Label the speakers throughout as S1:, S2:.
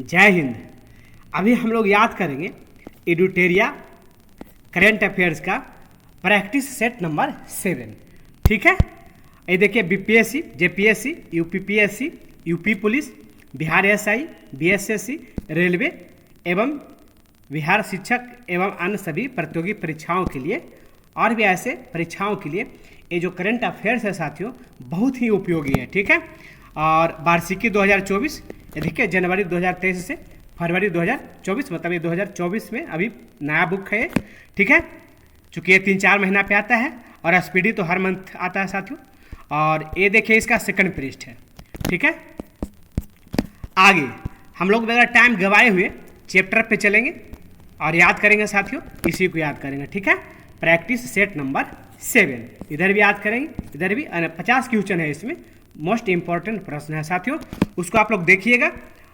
S1: जय हिंद। अभी हम लोग याद करेंगे एडुटेरिया करेंट अफेयर्स का प्रैक्टिस सेट नंबर 7। ठीक है, ये देखिए BPSC, JPSC, UPPSC, UP police, Bihar SI, BSSC, railway एवं बिहार शिक्षक एवं अन्य सभी प्रतियोगी परीक्षाओं के लिए और भी ऐसे परीक्षाओं के लिए ये जो करंट अफेयर्स है साथियों बहुत ही उपयोगी है। ठीक है, और वार्षिकी 2024 ये देखिए जनवरी 2023 से फरवरी 2024 मतलब ये 2024 में अभी नया बुक है। ठीक है, चूँकि ये 3-4 महीना पे आता है और एसपीडी तो हर मंथ आता है साथियों। और ये देखिए इसका सेकंड पृष्ठ है। ठीक है, आगे हम लोग बगैर टाइम गवाए हुए चैप्टर पे चलेंगे और याद करेंगे साथियों, इसी को याद करेंगे। ठीक है, प्रैक्टिस सेट नंबर 7 इधर भी याद करेंगे, इधर भी 50 क्वेश्चन है, इसमें मोस्ट इंपॉर्टेंट प्रश्न है साथियों। उसको आप लोग देखिएगा,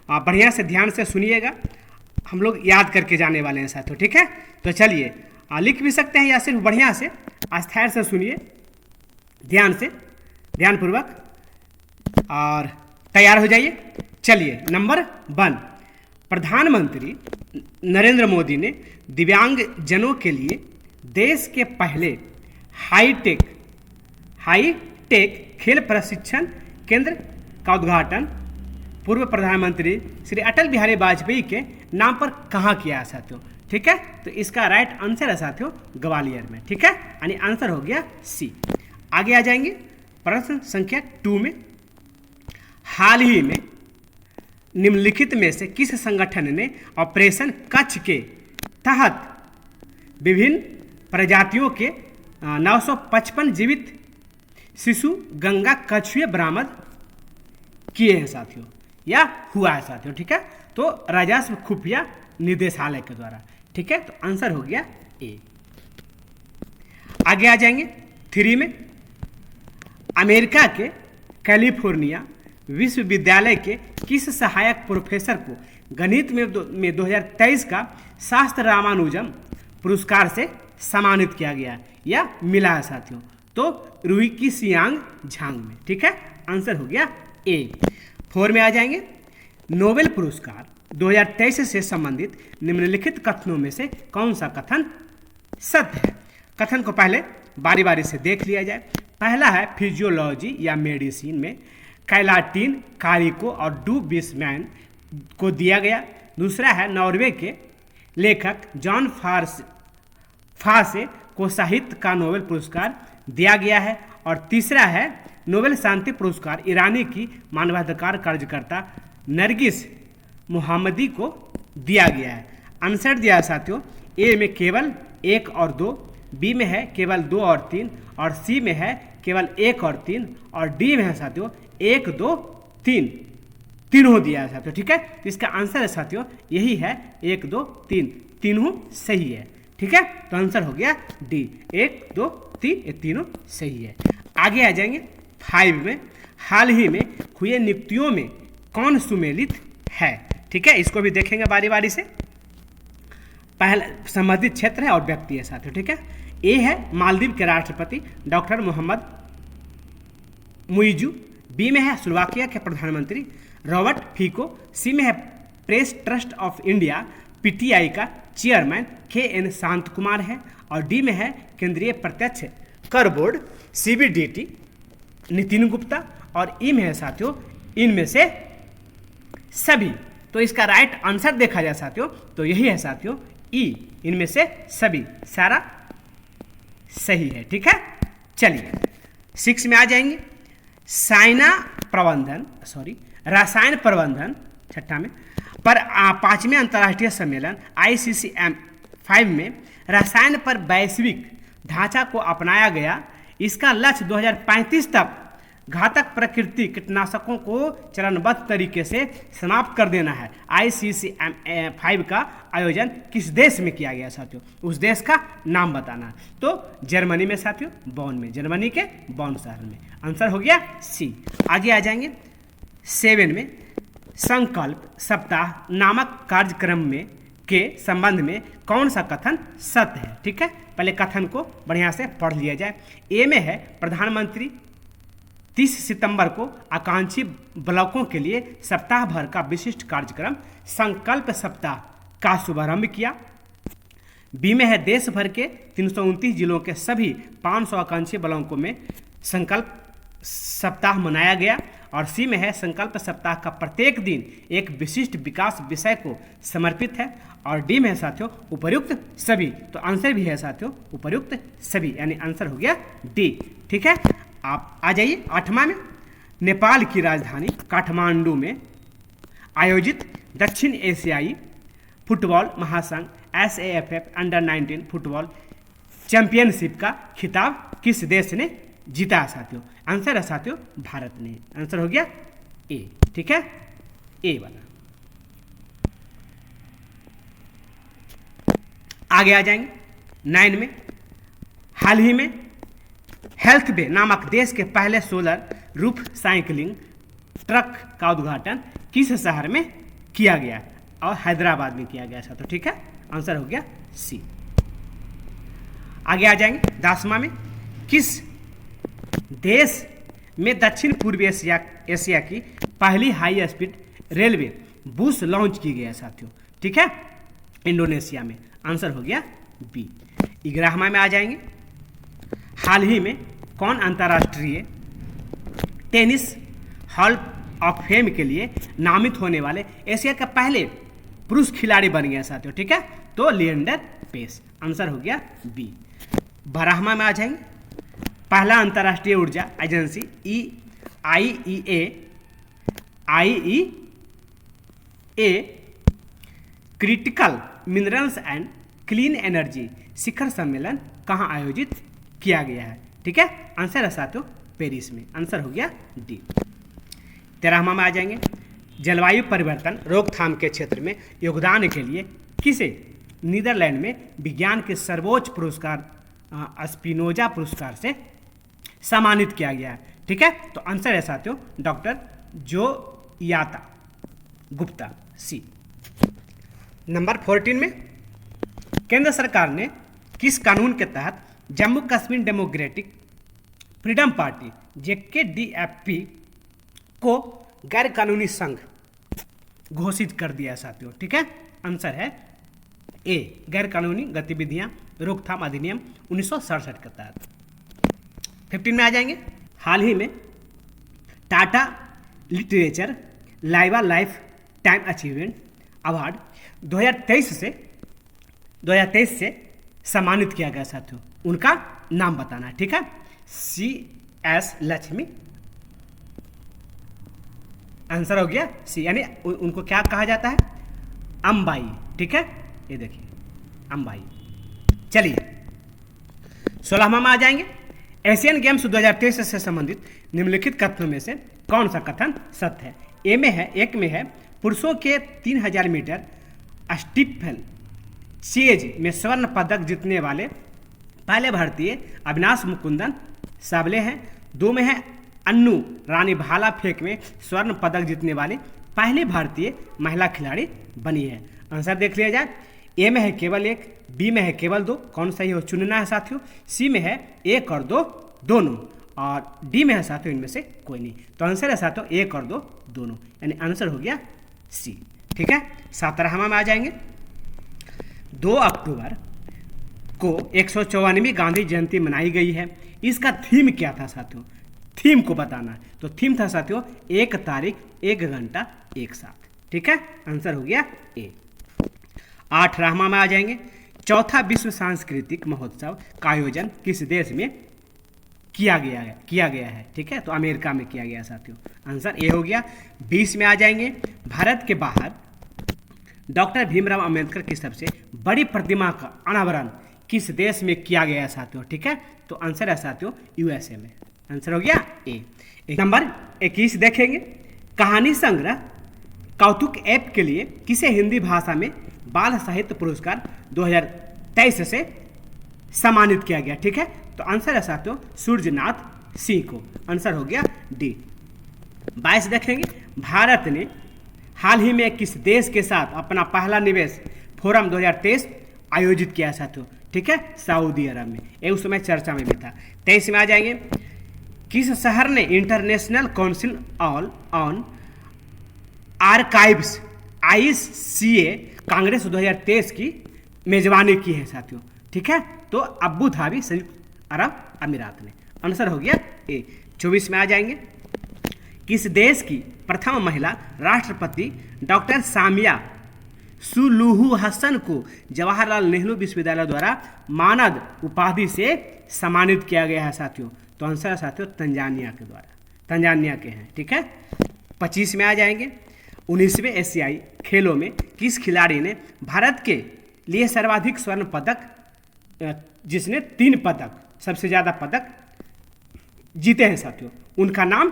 S1: बढ़िया से ध्यान से सुनिएगा, हम लोग याद करके जाने वाले हैं साथियों। ठीक है, तो चलिए लिख भी सकते हैं या सिर्फ बढ़िया से आस्थार से सुनिए, ध्यान से, ध्यानपूर्वक, और तैयार हो जाइए। चलिए नंबर 1, प्रधानमंत्री नरेंद्र मोदी ने दिव्यांग जनों के लिए देश के पहले हाईटेक खेल प्रशिक्षण केंद्र का उद्घाटन पूर्व प्रधानमंत्री श्री अटल बिहारी वाजपेयी के नाम पर कहाँ किया है साथियों। ठीक है, तो इसका राइट आंसर है साथियों ग्वालियर में। ठीक है, यानी आंसर हो गया सी। आगे आ जाएंगे प्रश्न संख्या 2 में, हाल ही में निम्नलिखित में से किस संगठन ने ऑपरेशन कच्छ के तहत विभिन्न प्रजातियों के 955 जीवित शिशु गंगा कछुए बरामद किए हैं साथियों, या हुआ है साथियों। ठीक है, तो राजस्व खुफिया निदेशालय के द्वारा। ठीक है, तो आंसर हो गया ए। आगे आ जाएंगे 3 में, अमेरिका के कैलिफोर्निया विश्वविद्यालय के किस सहायक प्रोफेसर को गणित में 2023 का शास्त्र रामानुजम पुरस्कार से सम्मानित किया गया या मिला है साथियों, तो रुई सियांग झांग में। ठीक है, आंसर हो गया ए। 4 में आ जाएंगे, नोबेल पुरस्कार 2023 से संबंधित निम्नलिखित कथनों में से कौन सा कथन सत्य है। कथन को पहले बारी बारी से देख लिया जाए। पहला है फिजियोलॉजी या मेडिसिन में कैलाटिन कारिको और डू बिस्मैन को दिया गया। दूसरा है नॉर्वे के लेखक जॉन फासे को साहित्य का नोबेल पुरस्कार दिया गया है। और तीसरा है नोबेल शांति पुरस्कार ईरानी की मानवाधिकार कार्यकर्ता नरगिस मोहम्मदी को दिया गया है। आंसर दिया है साथियों, ए में केवल 1 और 2, बी में है केवल 2 और 3, और सी में है केवल 1 और 3, और डी में है साथियों 1, 2, 3, तीनों दिया है साथियों। ठीक है, तो इसका आंसर है साथियों यही है 1, 2, 3, तीनों सही है। ठीक है, तो आंसर हो गया डी, 1, 2, 3, ये तीनों सही है। आगे आ जाएंगे 5 में, हाल ही में हुए नियुक्तियों में कौन सुमेलित है। ठीक है, इसको भी देखेंगे बारी बारी से। पहला संबंधित क्षेत्र है और व्यक्ति है साथियों। ठीक है, ए है मालदीव के राष्ट्रपति डॉक्टर मोहम्मद मुइजू, बी में है स्लोवाकिया के प्रधानमंत्री रॉबर्ट फिको, सी में है press trust of India PTI का चेयरमैन KN शांत कुमार है, और डी में है केंद्रीय प्रत्यक्ष कर बोर्ड CBDT नितिन गुप्ता, और ई में है साथियों इनमें से सभी। तो इसका राइट आंसर देखा जाए साथियों तो यही है साथियों ई, इनमें से सभी, सारा सही है। ठीक है, चलिए 6 में आ जाएंगे, रसायन प्रबंधन 6 में पर 5वें अंतर्राष्ट्रीय सम्मेलन ICCM5 में रसायन पर वैश्विक ढांचा को अपनाया गया। इसका लक्ष्य 2035 तक घातक प्रकृति कीटनाशकों को चरणबद्ध तरीके से समाप्त कर देना है। ICCM5 का आयोजन किस देश में किया गया साथियों, उस देश का नाम बताना है। तो जर्मनी में साथियों, बॉन में, जर्मनी के बॉन शहर में। आंसर हो गया सी। आगे आ जाएंगे 7 में, संकल्प सप्ताह नामक कार्यक्रम में के संबंध में कौन सा कथन सत्य है। ठीक है, पहले कथन को बढ़िया से पढ़ लिया जाए। ए में है प्रधानमंत्री 30 सितंबर को आकांक्षी ब्लॉकों के लिए सप्ताह भर का विशिष्ट कार्यक्रम संकल्प सप्ताह का शुभारंभ किया। बी में है देश भर के 329 जिलों के सभी 500 आकांक्षी ब्लॉकों में संकल्प सप्ताह मनाया गया। और सी में है संकल्प सप्ताह का प्रत्येक दिन एक विशिष्ट विकास विषय को समर्पित है। और डी में है साथियों उपर्युक्त सभी। तो आंसर भी है साथियों उपर्युक्त सभी, यानी आंसर हो गया डी। ठीक है, आप आ जाइए 8वां में। नेपाल की राजधानी काठमांडू में आयोजित दक्षिण एशियाई फुटबॉल महासंघ SAFF अंडर-19 फुटबॉल चैंपियनशिप का खिताब किस देश ने जीता है साथियों? आंसर है साथियों भारत ने। आंसर हो गया ए। ठीक है, ए वाला। आगे आ जाएंगे 9 में। हाल ही में हेल्थ बे नामक देश के पहले सोलर रूफ साइकिलिंग ट्रक का उद्घाटन किस शहर में किया गया? और हैदराबाद में किया गया साथियों। ठीक है, आंसर हो गया सी। आगे आ जाएंगे 10वां में। किस देश में दक्षिण पूर्वी एशिया की पहली high speed railway bus launch की गई है साथियों? ठीक है, इंडोनेशिया में। आंसर हो गया बी। 11वां में आ जाएंगे। हाल ही में कौन अंतर्राष्ट्रीय टेनिस हॉल ऑफ फेम के लिए नामित होने वाले एशिया के पहले पुरुष खिलाड़ी बन गए साथियों? ठीक है, तो लिएंडर पेस। आंसर हो गया बी। 12वां में आ जाएंगे। पहला अंतर्राष्ट्रीय ऊर्जा agency IEA critical minerals and clean energy शिखर सम्मेलन कहाँ आयोजित किया गया है? ठीक है, आंसर है साथियों पेरिस में। आंसर हो गया डी। 13वां में आ जाएंगे। जलवायु परिवर्तन रोकथाम के क्षेत्र में योगदान के लिए किसे नीदरलैंड में विज्ञान के सर्वोच्च पुरस्कार स्पिनोजा पुरस्कार से सम्मानित किया गया है? ठीक है, तो आंसर है साथियों डॉक्टर जोयाता गुप्ता, सी। नंबर 14 में केंद्र सरकार ने किस कानून के तहत Jammu Kashmir democratic freedom party JKDFP को गैर कानूनी संघ घोषित कर दिया साथियों? ठीक है, आंसर है ए गैर कानूनी गतिविधियां रोकथाम अधिनियम 1967 के तहत। 15 में आ जाएंगे। हाल ही में Tata literature live lifetime achievement award 2023 से सम्मानित किया गया साथियों। उनका नाम बताना है। ठीक है, CS लक्ष्मी। आंसर हो गया सी, यानी उनको क्या कहा जाता है? अंबाई। ठीक है, ये देखिए अंबाई। चलिए 16वां में आ जाएंगे। एशियन गेम्स 2023 से संबंधित निम्नलिखित कथनों में से कौन सा कथन सत्य है? एक में है पुरुषों के 3000 मीटर स्टीपल चेज में स्वर्ण पदक जीतने वाले पहले भारतीय अविनाश मुकुंदन साबले हैं। 2 में है अन्नू रानी भाला फेंक में स्वर्ण पदक जीतने वाली पहली भारतीय महिला खिलाड़ी बनी है। आंसर देख लिया जाए। ए में है केवल 1, बी में है केवल 2, कौन सही हो चुनना है साथियों। सी में है 1 और 2 दोनों, और डी में है साथियों इनमें से कोई नहीं। तो आंसर है साथियों 1 और 2 दोनों, यानी आंसर हो गया सी। ठीक है, 17वां में आ जाएंगे। 2 अक्टूबर को 154वीं गांधी जयंती मनाई गई है। इसका थीम क्या था साथियों? थीम को बताना है। तो थीम था साथियों 1 तारीख 1 घंटा एक साथ। ठीक है, आंसर हो गया ए। 8वां में आ जाएंगे। चौथा विश्व सांस्कृतिक महोत्सव का आयोजन किस देश में किया गया है? ठीक है, तो अमेरिका में किया गया साथियों। आंसर ए हो गया। 20 में आ जाएंगे। भारत के बाहर डॉक्टर भीमराव अंबेडकर की सबसे बड़ी प्रतिमा का अनावरण किस देश में किया गया है साथियों? ठीक है, तो आंसर है साथियों USA में। आंसर हो गया ए। नंबर 21 देखेंगे। कहानी संग्रह कौतुक ऐप के लिए किसे हिंदी भाषा में बाल साहित्य पुरस्कार 2023 से सम्मानित किया गया? ठीक है, तो आंसर है साथियों सूर्यनाथ सिंह को। आंसर हो गया डी। 22 देखेंगे। भारत ने हाल ही में किस देश के साथ अपना पहला निवेश फोरम 2023 आयोजित किया साथियों? ठीक है, सऊदी अरब में। ये उस समय चर्चा में भी था। 23 में आ जाएंगे। किस शहर ने international council on archives ICA Congress 2023 की मेजबानी की है साथियों? ठीक है, तो अबू धाबी, संयुक्त अरब अमीरात ने। आंसर हो गया ए। 24 में आ जाएंगे। किस देश की प्रथम महिला राष्ट्रपति डॉक्टर सामिया सुलूहू हसन को जवाहरलाल नेहरू विश्वविद्यालय द्वारा मानद उपाधि से सम्मानित किया गया है साथियों? तो आंसर है साथियों तंजानिया के द्वारा, तंजानिया के हैं। ठीक है, 25 में आ जाएंगे। 19वें एशियाई खेलों में किस खिलाड़ी ने भारत के लिए सर्वाधिक स्वर्ण पदक, जिसने 3 पदक, सबसे ज़्यादा पदक जीते हैं साथियों, उनका नाम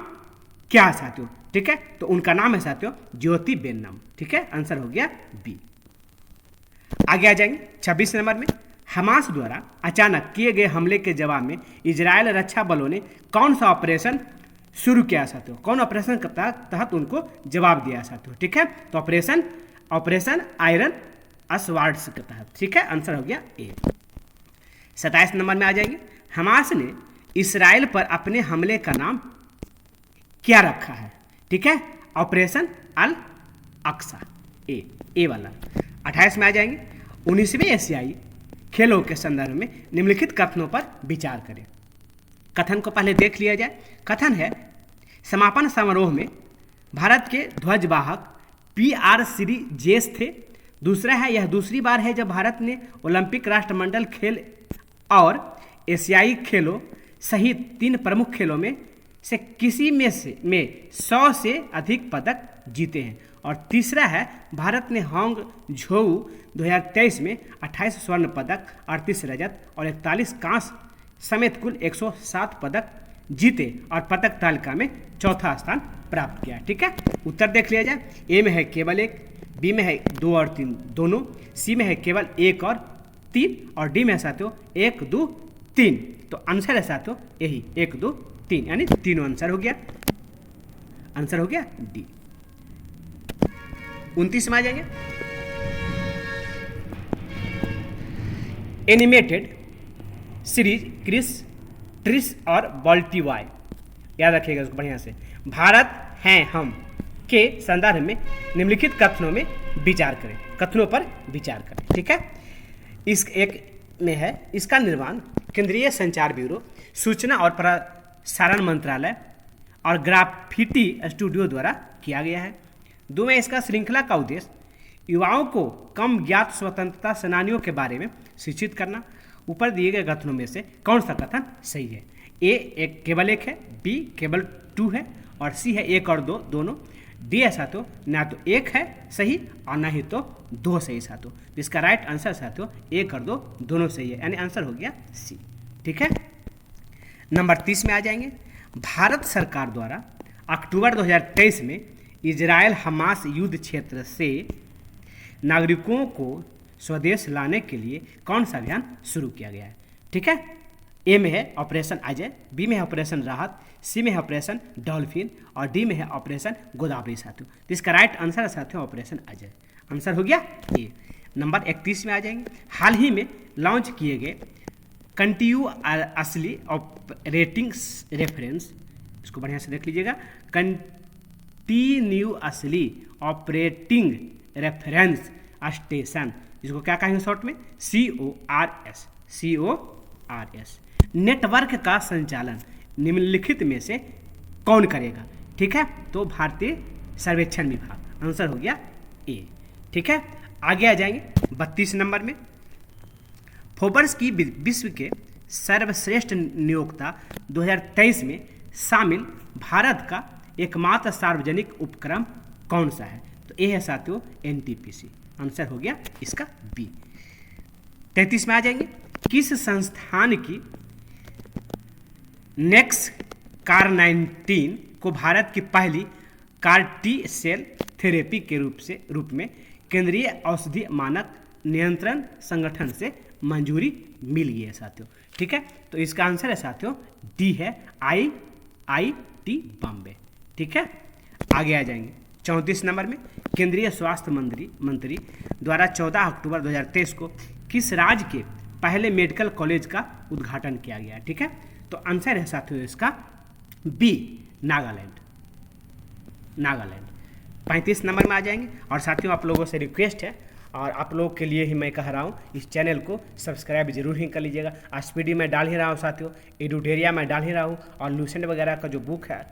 S1: क्या है साथियों? ठीक है, तो उनका नाम है साथियों ज्योति बेन्नम। ठीक है, आंसर हो गया बी। आगे आ जाएंगे 26 नंबर में। हमास द्वारा अचानक किए गए हमले के जवाब में इजरायल रक्षा बलों ने कौन सा ऑपरेशन शुरू किया साथियों? कौन ऑपरेशन के तहत उनको जवाब दिया साथियों? ठीक है, तो ऑपरेशन आयरन अस्वार्ड्स के तहत। ठीक है, आंसर हो गया ए। 27 नंबर में आ जाएंगे। हमास ने इसराइल पर अपने हमले का नाम क्या रखा है? ठीक है, ऑपरेशन अल अक्सा, ए वाला। 28 में आ जाएंगे। 19वें एशियाई खेलों के संदर्भ में निम्नलिखित कथनों पर विचार करें। कथन को पहले देख लिया जाए। कथन है, समापन समारोह में भारत के ध्वजवाहक PR श्रीजेश थे। दूसरा है, यह दूसरी बार है जब भारत ने ओलंपिक राष्ट्रमंडल खेल और एशियाई खेलों सहित 3 प्रमुख खेलों में से किसी में 100 से अधिक पदक जीते हैं। और तीसरा है, भारत ने हांग झोऊ 2023 में 28 स्वर्ण पदक, 38 रजत और 41 कांस्य समेत कुल 107 पदक जीते और पदक तालिका में चौथा स्थान प्राप्त किया। ठीक है, उत्तर देख लिया जाए। ए में है केवल 1, बी में है 2 और 3 दोनों, सी में है केवल 1 और 3 और डी में है साथियों 1, 2, 3। तो आंसर है साथियों यही 1, 2, 3, यानी तीनों आंसर हो गया। आंसर हो गया डी। 29 में आ जाएंगे। एनिमेटेड सीरीज क्रिस, ट्रिस और बॉल्टीवाई, याद रखिएगा उसको बढ़िया से। भारत हैं हम के संदर्भ में निम्नलिखित कथनों में विचार करें, कथनों पर विचार करें। ठीक है, इस एक में है, इसका निर्माण केंद्रीय संचार ब्यूरो, सूचना और प्रसारण मंत्रालय और ग्राफिटी स्टूडियो द्वारा किया गया है। 2 में इसका श्रृंखला का उद्देश्य युवाओं को कम ज्ञात स्वतंत्रता सेनानियों के बारे में शिक्षित करना। ऊपर दिए गए कथनों में से कौन सा कथन सही है? ए केवल 1 है, बी केवल 2 है और सी है 1 और 2 दोनों। डी है साथियों ना तो 1 है सही और ना ही तो 2 सही साथियों। इसका राइट आंसर साथियों 1 और 2 दोनों सही है, यानी आंसर हो गया सी। ठीक है, नंबर 30 में आ जाएंगे। भारत सरकार द्वारा अक्टूबर 2023 में इजरायल हमास युद्ध क्षेत्र से नागरिकों को स्वदेश लाने के लिए कौन सा अभियान शुरू किया गया है? ठीक है, ए में है ऑपरेशन अजय, बी में है ऑपरेशन राहत, सी में है ऑपरेशन डॉल्फिन और डी में है ऑपरेशन गोदावरी साथियों। तो इसका राइट आंसर है साथियों ऑपरेशन अजय। आंसर हो गया ए। नंबर 31 में आ जाएंगे। हाल ही में लॉन्च किए गए कंटिन्यूअसली ऑपरेटिंग रेफरेंस, इसको बढ़िया से देख लीजिएगा, कंटिन्यूअसली ऑपरेटिंग रेफरेंस स्टेशन, जिसको क्या कहेंगे शॉर्ट में CORS नेटवर्क का संचालन निम्नलिखित में से कौन करेगा? ठीक है, तो भारतीय सर्वेक्षण विभाग। आंसर हो गया ए। ठीक है, आगे आ जाएंगे 32 नंबर में। फोर्ब्स की विश्व के सर्वश्रेष्ठ नियोक्ता 2023 में शामिल भारत का एकमात्र सार्वजनिक उपक्रम कौन सा है? तो ये है साथियों NTPC। आंसर हो गया इसका बी। 33 में आ जाएंगे। किस संस्थान की नेक्स कार 19 को भारत की पहली CAR-T सेल थेरेपी के रूप में केंद्रीय औषधि मानक नियंत्रण संगठन से मंजूरी मिल गई है साथियों? ठीक है, तो इसका आंसर है साथियों डी है IIT बॉम्बे। ठीक है, आगे आ जाएंगे 34 नंबर में। केंद्रीय स्वास्थ्य मंत्री द्वारा 14 अक्टूबर 2023 को किस राज्य के पहले मेडिकल कॉलेज का उद्घाटन किया गया? ठीक है, तो आंसर है साथियों इसका बी नागालैंड, नागालैंड 35 नंबर में आ जाएंगे। और साथियों आप लोगों से रिक्वेस्ट है और आप लोगों के लिए ही मैं कह रहा हूँ, इस चैनल को सब्सक्राइब जरूर ही कर लीजिएगा। एसपीडी में डाल ही रहा हूँ साथियों, एडुटेरिया में डाल ही रहा हूँ, और लूसेंट वगैरह का जो बुक है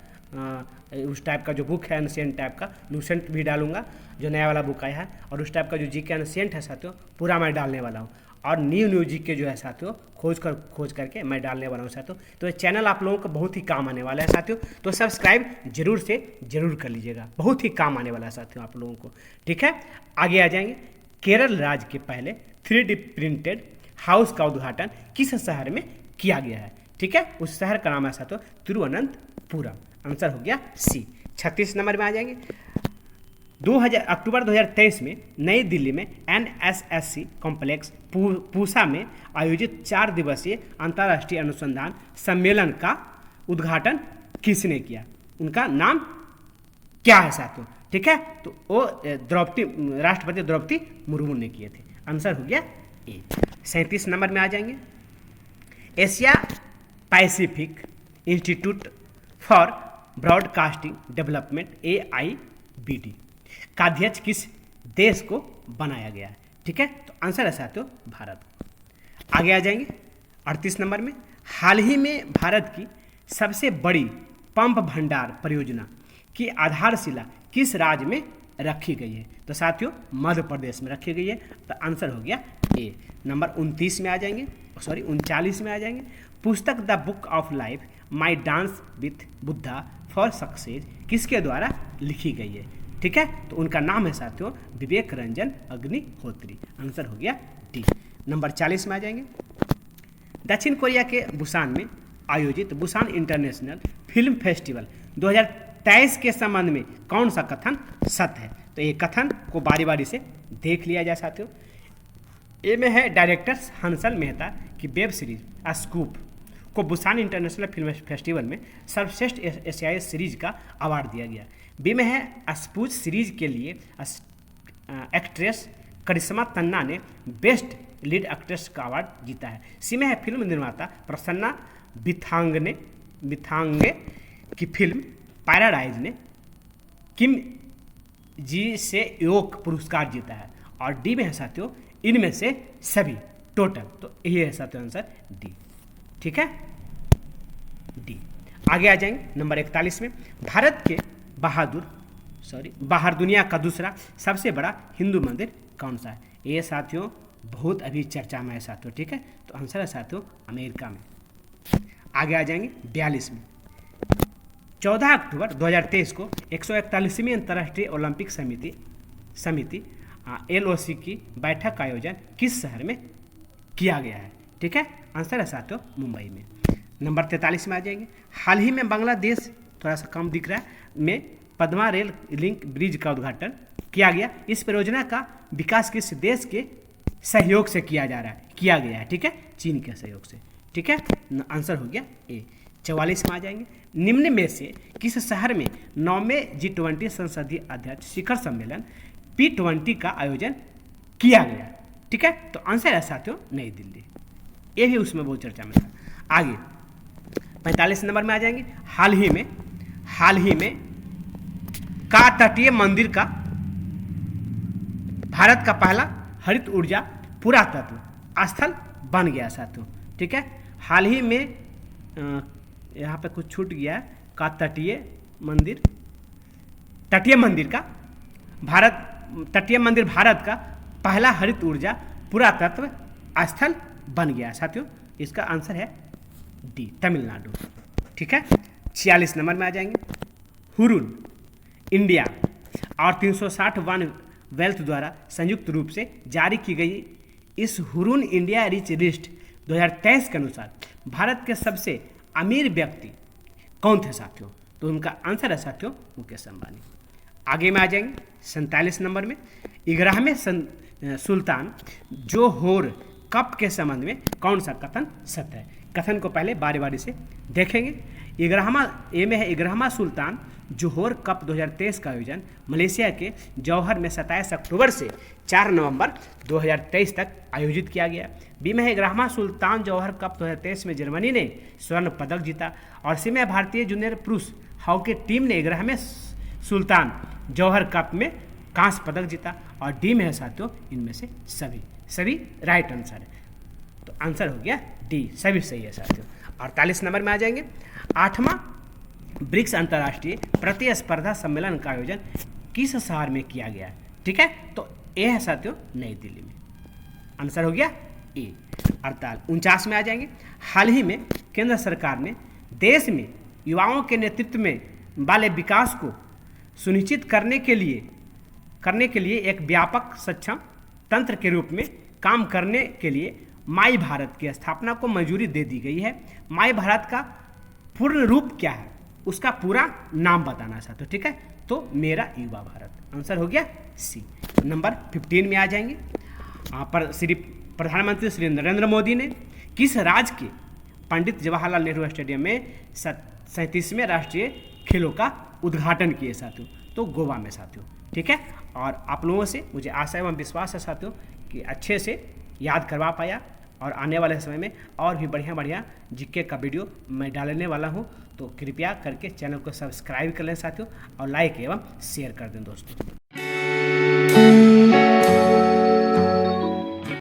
S1: उस टाइप का जो बुक है एनशिएंट टाइप का, लूसेंट भी डालूंगा जो नया वाला बुक आया है, और उस टाइप का जो जीके एनशिएंट है साथियों पूरा मैं डालने वाला हूँ। और न्यू जीके जो है साथियों खोज करके मैं डालने वाला हूँ साथियों। तो ये चैनल आप लोगों को बहुत ही काम आने वाला है साथियों, तो सब्सक्राइब जरूर से जरूर कर लीजिएगा, बहुत ही काम आने वाला है साथियों आप लोगों को। ठीक है, आगे आ जाएंगे। केरल राज्य के पहले 3D प्रिंटेड हाउस का उद्घाटन किस शहर में किया गया है? ठीक है, उस शहर का नाम है साथियों तिरुवनंतपुरम। आंसर हो गया सी। 36 नंबर में आ जाएंगे। अक्टूबर 2023 में नई दिल्ली में NSSC कॉम्प्लेक्स पूसा में आयोजित 4 दिवसीय अंतर्राष्ट्रीय अनुसंधान सम्मेलन का उद्घाटन किसने किया? उनका नाम क्या है साथियों? ठीक है, तो वो राष्ट्रपति द्रौपदी मुर्मू ने किए थे। आंसर हो गया ए। 37 नंबर में आ जाएंगे। Asia Pacific institute for broadcasting development AIBD का अध्यक्ष किस देश को बनाया गया है? ठीक है, तो आंसर है साथियों भारत। आगे आ जाएंगे 38 नंबर में। हाल ही में भारत की सबसे बड़ी पंप भंडार परियोजना की आधारशिला किस राज्य में रखी गई है? तो साथियों मध्य प्रदेश में रखी गई है, तो आंसर हो गया ए। नंबर 29 में आ जाएंगे, 39 में आ जाएंगे। पुस्तक the book of life my dance with Buddha for success किसके द्वारा लिखी गई है? ठीक है, तो उनका नाम है साथियों विवेक रंजन अग्निहोत्री। आंसर हो गया डी। नंबर 40 में आ जाएंगे। दक्षिण कोरिया के बुसान में आयोजित बुसान इंटरनेशनल फिल्म फेस्टिवल 2023 के संबंध में कौन सा कथन सत्य है? तो ये कथन को बारी बारी से देख लिया जाए साथियों। ए में है डायरेक्टर हंसल मेहता की वेब सीरीज स्कूप को बुसान इंटरनेशनल फिल्म फेस्टिवल में सर्वश्रेष्ठ एशियाई सीरीज का अवार्ड दिया गया। बी में है स्पूज सीरीज के लिए एक्ट्रेस करिश्मा तन्ना ने बेस्ट लीड एक्ट्रेस का अवार्ड जीता है। सी में है फिल्म निर्माता प्रसन्ना बिथांगे की फिल्म पैराडाइज ने किम जी से योग पुरस्कार जीता है। और डी में है साथियों इनमें से सभी टोटल, तो ये है साथियों आंसर डी। ठीक है, डी। आगे आ जाएंगे नंबर 41 में। भारत के बाहर दुनिया का दूसरा सबसे बड़ा हिंदू मंदिर कौन सा है? ये साथियों बहुत अभी चर्चा में है साथियों। ठीक है, तो आंसर है साथियों अमेरिका में। आगे आ जाएंगे 42 में। 14 अक्टूबर 2023 को 141वीं अंतर्राष्ट्रीय ओलंपिक समिति LOC की बैठक का आयोजन किस शहर में किया गया है? ठीक है, आंसर है साथियों मुंबई में। नंबर 43 में आ जाएंगे। हाल ही में बांग्लादेश, थोड़ा सा कम दिख रहा है, में पद्मा रेल लिंक ब्रिज का उद्घाटन किया गया। इस परियोजना का विकास किस देश के सहयोग से किया गया है? ठीक है, चीन के सहयोग से। ठीक है, आंसर हो गया ए। 44 में आ जाएंगे। निम्न में से किस शहर में 9वें G20 संसदीय अध्यक्ष शिखर सम्मेलन P20 का आयोजन किया गया? ठीक है, तो आंसर है साथियों नई दिल्ली। ये भी उसमें बहुत चर्चा में था। आगे 45 नंबर में आ जाएंगे। हाल ही में का तटीय मंदिर का भारत का पहला हरित ऊर्जा पुरातत्व स्थल बन गया साथियों। ठीक है, हाल ही में यहाँ पे कुछ छूट गया है। का तटीय मंदिर भारत का पहला हरित ऊर्जा पुरातत्व स्थल बन गया साथियों। इसका आंसर है डी, तमिलनाडु। ठीक है, 46 नंबर में आ जाएंगे। हुरुन इंडिया और 360 वन वेल्थ द्वारा संयुक्त रूप से जारी की गई इस हुरुन इंडिया रिच लिस्ट 2023 के अनुसार भारत के सबसे अमीर व्यक्ति कौन थे साथियों? तो उनका आंसर है साथियों मुकेश अंबानी। आगे में आ जाएंगे 47 नंबर में। 11वें सुल्तान जोहोर कप के संबंध में कौन सा कथन सत्य है? कथन को पहले बारी बारी से देखेंगे। 11वां सुल्तान जोहोर कप 2023 का आयोजन मलेशिया के जौहर में 27 अक्टूबर से 4 नवंबर 2023 तक आयोजित किया गया। बी में है 11वां सुल्तान जौहर कप 2023 में जर्मनी ने स्वर्ण पदक जीता। और सी में भारतीय जूनियर पुरुष हॉकी टीम ने 11वें सुल्तान जौहर कप में कांस्य पदक जीता। और डी में है साथियों इनमें से सभी राइट आंसर है। तो आंसर हो गया डी, सभी सही है साथियों। 48 नंबर में आ जाएंगे। 8वां ब्रिक्स अंतर्राष्ट्रीय प्रतिस्पर्धा सम्मेलन का आयोजन किस शहर में किया गया? ठीक है, तो ए है साथियों नई दिल्ली में। आंसर हो गया ए। 49 में आ जाएंगे। हाल ही में केंद्र सरकार ने देश में युवाओं के नेतृत्व में वाले विकास को सुनिश्चित करने के लिए एक व्यापक सक्षम तंत्र के रूप में काम करने के लिए माई भारत की स्थापना को मंजूरी दे दी गई है। माई भारत का पूर्ण रूप क्या है, उसका पूरा नाम बताना चाहते हो। ठीक है, तो मेरा युवा भारत। आंसर हो गया सी। नंबर 15 में आ जाएंगे। प्रधानमंत्री श्री नरेंद्र मोदी ने किस राज्य के पंडित जवाहरलाल नेहरू स्टेडियम में 37वें राष्ट्रीय खेलों का उद्घाटन किए साथियों? तो गोवा में साथियों। ठीक है, और आप लोगों से मुझे आशा एवं विश्वास है साथियों कि अच्छे से याद करवा पाया, और आने वाले समय में और भी बढ़िया जीके का वीडियो मैं डालने वाला हूं। तो कृपया करके चैनल को सब्सक्राइब कर लें साथियों, और लाइक एवं शेयर कर दें दोस्तों।